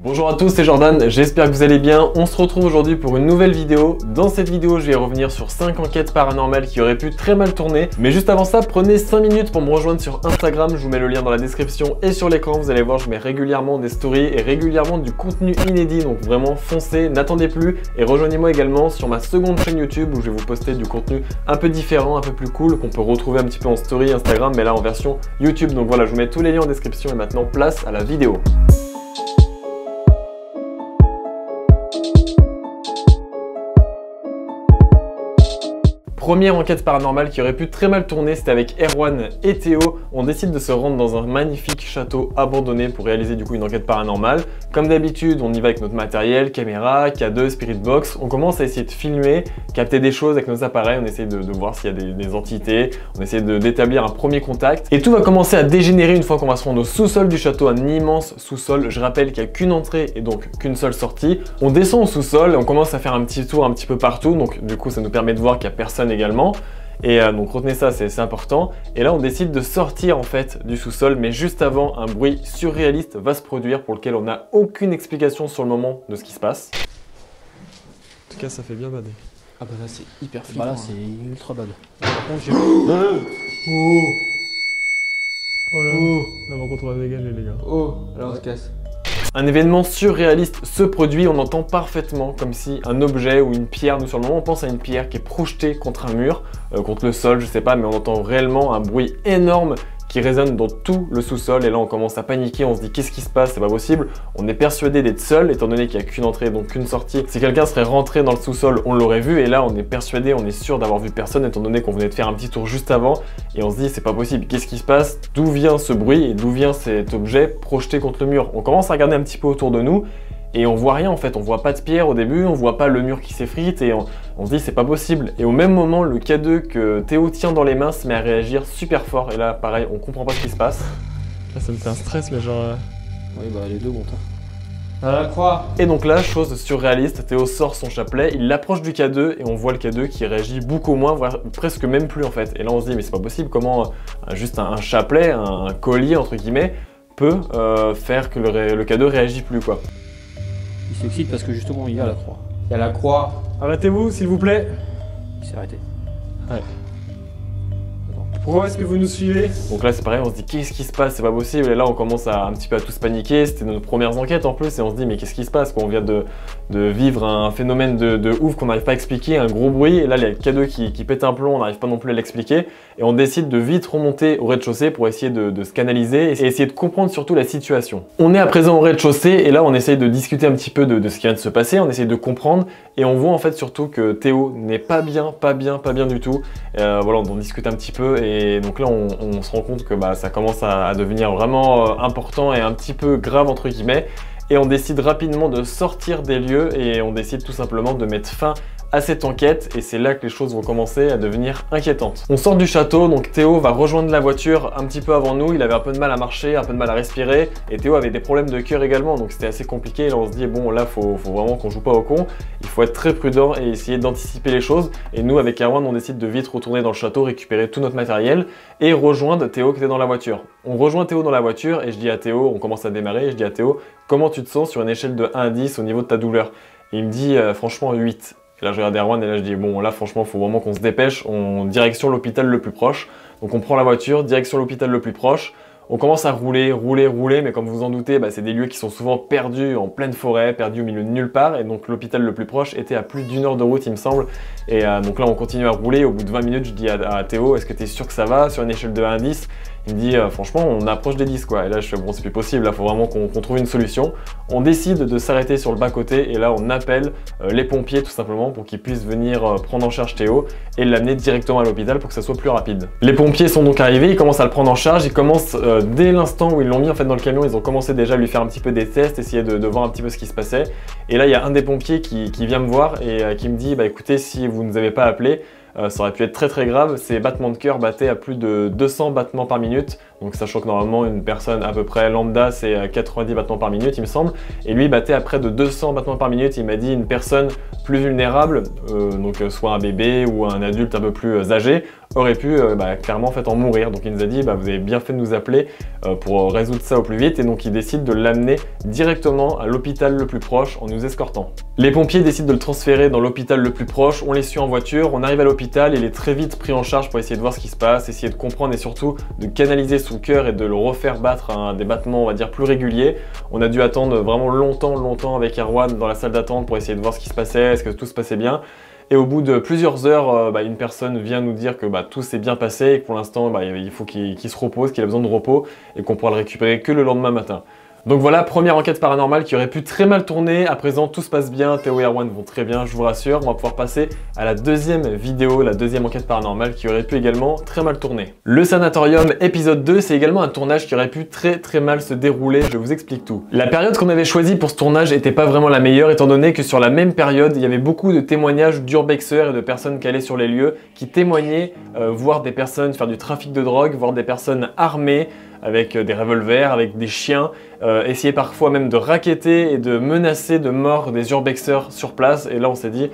Bonjour à tous, c'est Jordan, j'espère que vous allez bien. On se retrouve aujourd'hui pour une nouvelle vidéo. Dans cette vidéo, je vais revenir sur 5 enquêtes paranormales qui auraient pu très mal tourner. Mais juste avant ça, prenez 5 minutes pour me rejoindre sur Instagram. Je vous mets le lien dans la description et sur l'écran. Vous allez voir, je mets régulièrement des stories et régulièrement du contenu inédit. Donc vraiment, foncez, n'attendez plus. Et rejoignez-moi également sur ma seconde chaîne YouTube où je vais vous poster du contenu un peu différent, un peu plus cool, qu'on peut retrouver un petit peu en story Instagram, mais là en version YouTube. Donc voilà, je vous mets tous les liens en description et maintenant place à la vidéo. Première enquête paranormale qui aurait pu très mal tourner, c'était avec Erwan et Théo. On décide de se rendre dans un magnifique château abandonné pour réaliser du coup une enquête paranormale. Comme d'habitude, on y va avec notre matériel, caméra, K2, Spirit Box. On commence à essayer de filmer, capter des choses avec nos appareils. On essaie de voir s'il y a des entités. On essaie d'établir un premier contact. Et tout va commencer à dégénérer une fois qu'on va se rendre au sous-sol du château, un immense sous-sol. Je rappelle qu'il n'y a qu'une entrée et donc qu'une seule sortie. On descend au sous-sol et on commence à faire un petit tour un petit peu partout. Donc du coup, ça nous permet de voir qu'il n'y a personne également. Et donc retenez ça, c'est important. Et là on décide de sortir en fait du sous-sol, mais juste avant, un bruit surréaliste va se produire pour lequel on n'a aucune explication sur le moment de ce qui se passe. En tout cas ça fait bien bader. Ah bah là c'est hyper flippant. Bah là c'est ultra bad. Par contre j'ai... Oh là là par contre on va dégager les gars. Oh, alors on se casse. Un événement surréaliste se produit, on entend parfaitement comme si un objet ou une pierre, nous sur le moment on pense à une pierre qui est projetée contre un mur, contre le sol, je sais pas, mais on entend réellement un bruit énorme qui résonne dans tout le sous-sol et là on commence à paniquer, on se dit qu'est-ce qui se passe, c'est pas possible. On est persuadé d'être seul étant donné qu'il n'y a qu'une entrée donc qu'une sortie. Si quelqu'un serait rentré dans le sous-sol, on l'aurait vu et là on est persuadé, on est sûr d'avoir vu personne étant donné qu'on venait de faire un petit tour juste avant et on se dit c'est pas possible, qu'est-ce qui se passe, d'où vient ce bruit et d'où vient cet objet projeté contre le mur. On commence à regarder un petit peu autour de nous et on voit rien en fait, on voit pas de pierre au début, on voit pas le mur qui s'effrite et on se dit c'est pas possible. Et au même moment, le K2 que Théo tient dans les mains se met à réagir super fort et là pareil, on comprend pas ce qui se passe. Là ça me fait un stress mais genre... Oui bah les deux bon à la croix. Et donc là, chose surréaliste, Théo sort son chapelet, il l'approche du K2 et on voit le K2 qui réagit beaucoup moins, voire presque même plus en fait. Et là on se dit mais c'est pas possible, comment juste un chapelet, un collier entre guillemets, peut faire que le K2 réagit plus quoi. Il s'excite parce que justement il y a la croix. Il y a la croix. Arrêtez-vous s'il vous plaît. Il s'est arrêté. Ouais. Pourquoi est-ce que vous nous suivez? Donc là c'est pareil, on se dit qu'est-ce qui se passe, c'est pas possible. Et là on commence un petit peu à tous paniquer, c'était nos premières enquêtes en plus et on se dit mais qu'est-ce qui se passe? On vient de vivre un phénomène de ouf qu'on n'arrive pas à expliquer, un gros bruit. Et là il y a le K2 qui pète un plomb, on n'arrive pas non plus à l'expliquer. Et on décide de vite remonter au rez-de-chaussée pour essayer de se canaliser et essayer de comprendre surtout la situation. On est à présent au rez-de-chaussée et là on essaye de discuter un petit peu de ce qui vient de se passer, on essaye de comprendre et on voit en fait surtout que Théo n'est pas bien du tout. Voilà, on en discute un petit peu et donc là on se rend compte que ça commence à devenir vraiment important et un petit peu grave entre guillemets. Et on décide rapidement de sortir des lieux et on décide tout simplement de mettre fin à cette enquête et c'est là que les choses vont commencer à devenir inquiétantes. On sort du château, donc Théo va rejoindre la voiture un petit peu avant nous, il avait un peu de mal à marcher, un peu de mal à respirer et Théo avait des problèmes de cœur également donc c'était assez compliqué et là on se dit bon là faut vraiment qu'on joue pas au con, il faut être très prudent et essayer d'anticiper les choses et nous avec Erwan on décide de vite retourner dans le château, récupérer tout notre matériel et rejoindre Théo qui était dans la voiture. On rejoint Théo dans la voiture et je dis à Théo, on commence à démarrer et je dis à Théo comment tu te sens sur une échelle de 1 à 10 au niveau de ta douleur et il me dit franchement 8. Et là je regarde Erwan et là je dis bon là franchement faut vraiment qu'on se dépêche, on direction l'hôpital le plus proche. Donc on prend la voiture, direction l'hôpital le plus proche. On commence à rouler, mais comme vous en doutez, c'est des lieux qui sont souvent perdus en pleine forêt, perdus au milieu de nulle part. Et donc l'hôpital le plus proche était à plus d'1 heure de route il me semble. Et donc là on continue à rouler, au bout de 20 minutes je dis à Théo est-ce que tu es sûr que ça va sur une échelle de 1 à 10? Il me dit franchement on approche des 10 quoi. Et là je fais bon c'est plus possible, là faut vraiment qu'on trouve une solution. On décide de s'arrêter sur le bas-côté et là on appelle les pompiers tout simplement pour qu'ils puissent venir prendre en charge Théo et l'amener directement à l'hôpital pour que ça soit plus rapide. Les pompiers sont donc arrivés, ils commencent à le prendre en charge, ils commencent dès l'instant où ils l'ont mis en fait dans le camion, ils ont commencé déjà à lui faire un petit peu des tests, essayer de voir un petit peu ce qui se passait. Et là il y a un des pompiers qui vient me voir et qui me dit écoutez si vous ne nous avez pas appelé, ça aurait pu être très grave, ses battements de cœur battaient à plus de 200 battements par minute, Donc sachant que normalement une personne à peu près lambda c'est 90 battements par minute il me semble, et lui battait à près de 200 battements par minute. Il m'a dit une personne plus vulnérable, donc soit un bébé ou un adulte un peu plus âgé, aurait pu clairement en fait en mourir. Donc il nous a dit vous avez bien fait de nous appeler pour résoudre ça au plus vite, et donc il décide de l'amener directement à l'hôpital le plus proche en nous escortant. Les pompiers décident de le transférer dans l'hôpital le plus proche, on les suit en voiture, on arrive à l'hôpital, il est très vite pris en charge pour essayer de voir ce qui se passe, essayer de comprendre et surtout de canaliser son cœur et de le refaire battre à des battements on va dire plus réguliers. On a dû attendre vraiment longtemps avec Erwan dans la salle d'attente pour essayer de voir ce qui se passait, est-ce que tout se passait bien. Et au bout de plusieurs heures, une personne vient nous dire que tout s'est bien passé et que pour l'instant il faut qu'il se repose, qu'il a besoin de repos et qu'on pourra le récupérer que le lendemain matin. Donc voilà, première enquête paranormale qui aurait pu très mal tourner. À présent, tout se passe bien, Théo et Erwan vont très bien, je vous rassure. On va pouvoir passer à la deuxième vidéo, la deuxième enquête paranormale qui aurait pu également très mal tourner. Le sanatorium épisode 2, c'est également un tournage qui aurait pu très mal se dérouler, je vous explique tout. La période qu'on avait choisie pour ce tournage n'était pas vraiment la meilleure, étant donné que sur la même période, il y avait beaucoup de témoignages d'urbexeurs et de personnes qui allaient sur les lieux, qui témoignaient, voir des personnes faire du trafic de drogue, voir des personnes armées, avec des revolvers, avec des chiens, essayer parfois même de racketter et de menacer de mort des urbexeurs sur place. Et là on s'est dit,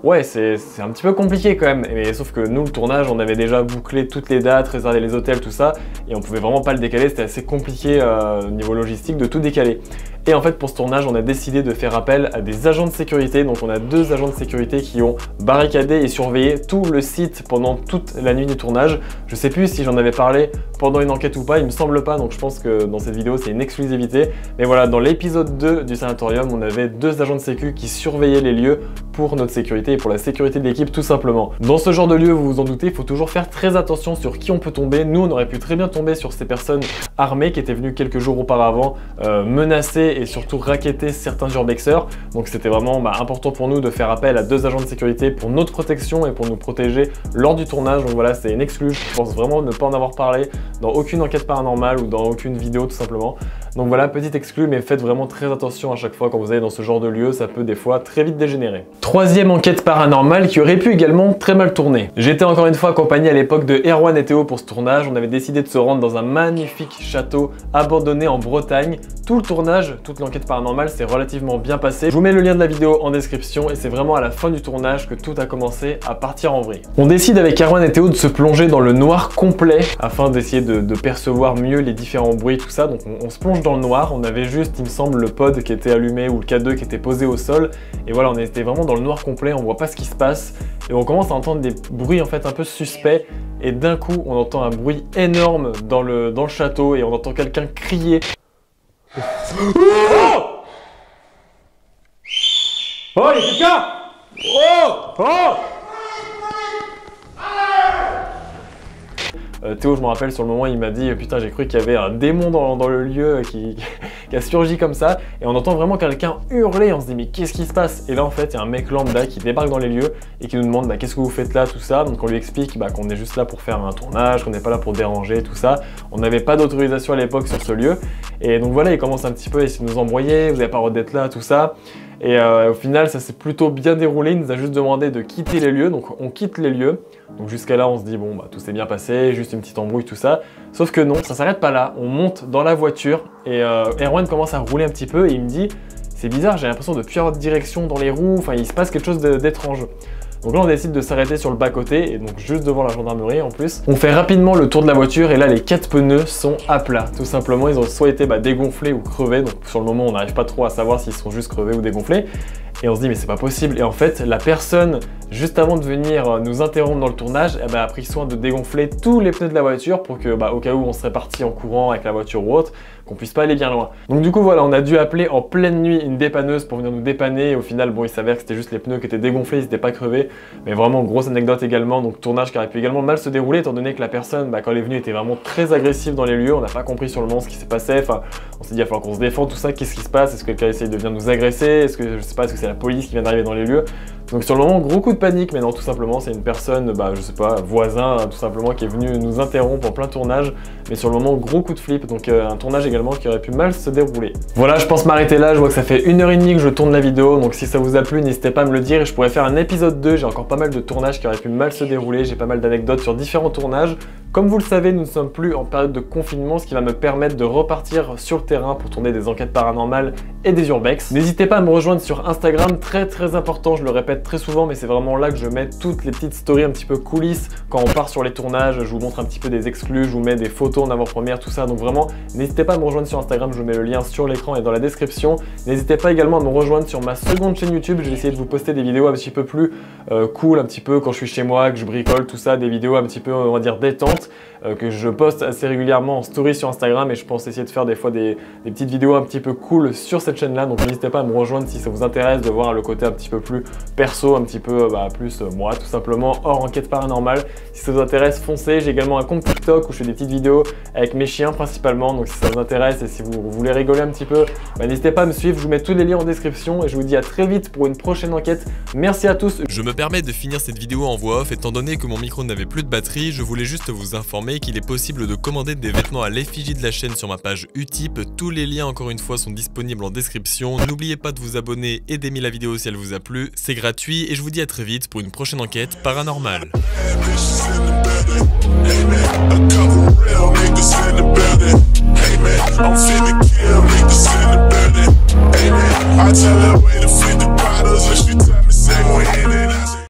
ouais c'est un petit peu compliqué quand même. Mais sauf que nous le tournage, on avait déjà bouclé toutes les dates, réservé les hôtels, tout ça, et on pouvait vraiment pas le décaler, c'était assez compliqué au niveau logistique de tout décaler. Et en fait pour ce tournage on a décidé de faire appel à des agents de sécurité. Donc on a 2 agents de sécurité qui ont barricadé et surveillé tout le site pendant toute la nuit du tournage. Je sais plus si j'en avais parlé pendant une enquête ou pas, il me semble pas, donc je pense que dans cette vidéo c'est une exclusivité. Mais voilà, dans l'épisode 2 du sanatorium, on avait 2 agents de sécu qui surveillaient les lieux pour notre sécurité et pour la sécurité de l'équipe tout simplement. Dans ce genre de lieu, vous vous en doutez, il faut toujours faire très attention sur qui on peut tomber. Nous on aurait pu très bien tomber sur ces personnes armées qui étaient venues quelques jours auparavant menacer et surtout racketter certains urbexeurs. Donc c'était vraiment important pour nous de faire appel à 2 agents de sécurité pour notre protection et pour nous protéger lors du tournage. Donc voilà, c'est une exclue, je pense vraiment ne pas en avoir parlé dans aucune enquête paranormale ou dans aucune vidéo tout simplement. Donc voilà, petite exclue, mais faites vraiment très attention à chaque fois quand vous allez dans ce genre de lieu, ça peut des fois très vite dégénérer. Troisième enquête paranormale qui aurait pu également très mal tourner. J'étais encore une fois accompagné à l'époque de Erwan et Théo pour ce tournage. On avait décidé de se rendre dans un magnifique château abandonné en Bretagne. Tout le tournage, toute l'enquête paranormale s'est relativement bien passé. Je vous mets le lien de la vidéo en description et c'est vraiment à la fin du tournage que tout a commencé à partir en vrille. On décide avec Erwan et Théo de se plonger dans le noir complet afin d'essayer de percevoir mieux les différents bruits, tout ça. Donc on se plonge dans le noir, on avait juste, il me semble, le pod qui était allumé ou le K2 qui était posé au sol. Et voilà, on était vraiment dans le noir complet, on voit pas ce qui se passe. Et on commence à entendre des bruits en fait un peu suspects. Et d'un coup, on entend un bruit énorme dans le château et on entend quelqu'un crier. Oh! Oh, il y a quelqu'un! Oh! Oh! Théo, je me rappelle, sur le moment, il m'a dit « Putain, j'ai cru qu'il y avait un démon dans le lieu qui a surgi comme ça. » Et on entend vraiment quelqu'un hurler, on se dit « Mais qu'est-ce qui se passe ?» Et là, en fait, il y a un mec lambda qui débarque dans les lieux et qui nous demande « Qu'est-ce que vous faites là ?» tout ça. Donc on lui explique qu'on est juste là pour faire un tournage, qu'on n'est pas là pour déranger, tout ça. On n'avait pas d'autorisation à l'époque sur ce lieu. Et donc voilà, il commence un petit peu à essayer de nous embrouiller, vous n'avez pas le droit d'être là, tout ça. Et au final, ça s'est plutôt bien déroulé. Il nous a juste demandé de quitter les lieux. Donc on quitte les lieux. Donc jusqu'à là, on se dit bon, tout s'est bien passé, juste une petite embrouille, tout ça. Sauf que non, ça s'arrête pas là. On monte dans la voiture et Erwan commence à rouler un petit peu et il me dit c'est bizarre, j'ai l'impression de plus avoir de direction dans les roues. Enfin, il se passe quelque chose d'étrange. Donc là on décide de s'arrêter sur le bas-côté et donc juste devant la gendarmerie en plus. On fait rapidement le tour de la voiture et là les 4 pneus sont à plat. Tout simplement ils ont soit été dégonflés ou crevés. Donc sur le moment on n'arrive pas trop à savoir s'ils sont juste crevés ou dégonflés. Et on se dit mais c'est pas possible. Et en fait la personne juste avant de venir nous interrompre dans le tournage a pris soin de dégonfler tous les pneus de la voiture pour que au cas où on serait parti en courant avec la voiture ou autre, qu'on puisse pas aller bien loin. Donc du coup voilà, on a dû appeler en pleine nuit une dépanneuse pour venir nous dépanner et au final bon il s'avère que c'était juste les pneus qui étaient dégonflés, ils n'étaient pas crevés. Mais vraiment grosse anecdote également, donc tournage qui aurait pu également mal se dérouler étant donné que la personne quand elle est venue était vraiment très agressive dans les lieux. On n'a pas compris sur le moment ce qui s'est passé, enfin on s'est dit il va falloir qu'on se défende, tout ça, qu'est-ce qui se passe, est-ce que quelqu'un essaye de venir nous agresser, est-ce que je sais pas, est-ce que c'est la police qui vient d'arriver dans les lieux. Donc sur le moment, gros coup de panique, mais non, tout simplement, c'est une personne, je sais pas, voisin, tout simplement, qui est venu nous interrompre en plein tournage. Mais sur le moment, gros coup de flip, donc un tournage également qui aurait pu mal se dérouler. Voilà, je pense m'arrêter là, je vois que ça fait 1h30 que je tourne la vidéo, donc si ça vous a plu, n'hésitez pas à me le dire et je pourrais faire un épisode 2, j'ai encore pas mal de tournages qui auraient pu mal se dérouler, j'ai pas mal d'anecdotes sur différents tournages. Comme vous le savez, nous ne sommes plus en période de confinement, ce qui va me permettre de repartir sur le terrain pour tourner des enquêtes paranormales et des urbex. N'hésitez pas à me rejoindre sur Instagram, très important, je le répète très souvent, mais c'est vraiment là que je mets toutes les petites stories un petit peu coulisses quand on part sur les tournages, je vous montre un petit peu des exclus, je vous mets des photos en avant-première, tout ça, donc vraiment, n'hésitez pas à me rejoindre sur Instagram, je vous mets le lien sur l'écran et dans la description. N'hésitez pas également à me rejoindre sur ma seconde chaîne YouTube, je vais essayer de vous poster des vidéos un petit peu plus cool, un petit peu quand je suis chez moi, que je bricole, tout ça, des vidéos un petit peu, on va dire, détente, que je poste assez régulièrement en story sur Instagram et je pense essayer de faire des fois des petites vidéos un petit peu cool sur cette chaîne là, donc n'hésitez pas à me rejoindre si ça vous intéresse de voir le côté un petit peu plus perso, un petit peu plus moi tout simplement, hors enquête paranormale. Si ça vous intéresse, foncez. J'ai également un compte TikTok où je fais des petites vidéos avec mes chiens principalement, donc si ça vous intéresse et si vous voulez rigoler un petit peu, n'hésitez pas à me suivre, je vous mets tous les liens en description et je vous dis à très vite pour une prochaine enquête. Merci à tous. Je me permets de finir cette vidéo en voix off, étant donné que mon micro n'avait plus de batterie, je voulais juste vous informer qu'il est possible de commander des vêtements à l'effigie de la chaîne sur ma page Utip. Tous les liens encore une fois sont disponibles en description. N'oubliez pas de vous abonner et d'aimer la vidéo si elle vous a plu, c'est gratuit et je vous dis à très vite pour une prochaine enquête paranormale. I'm finna kill niggas in the building. Amen. I tell her way to fit the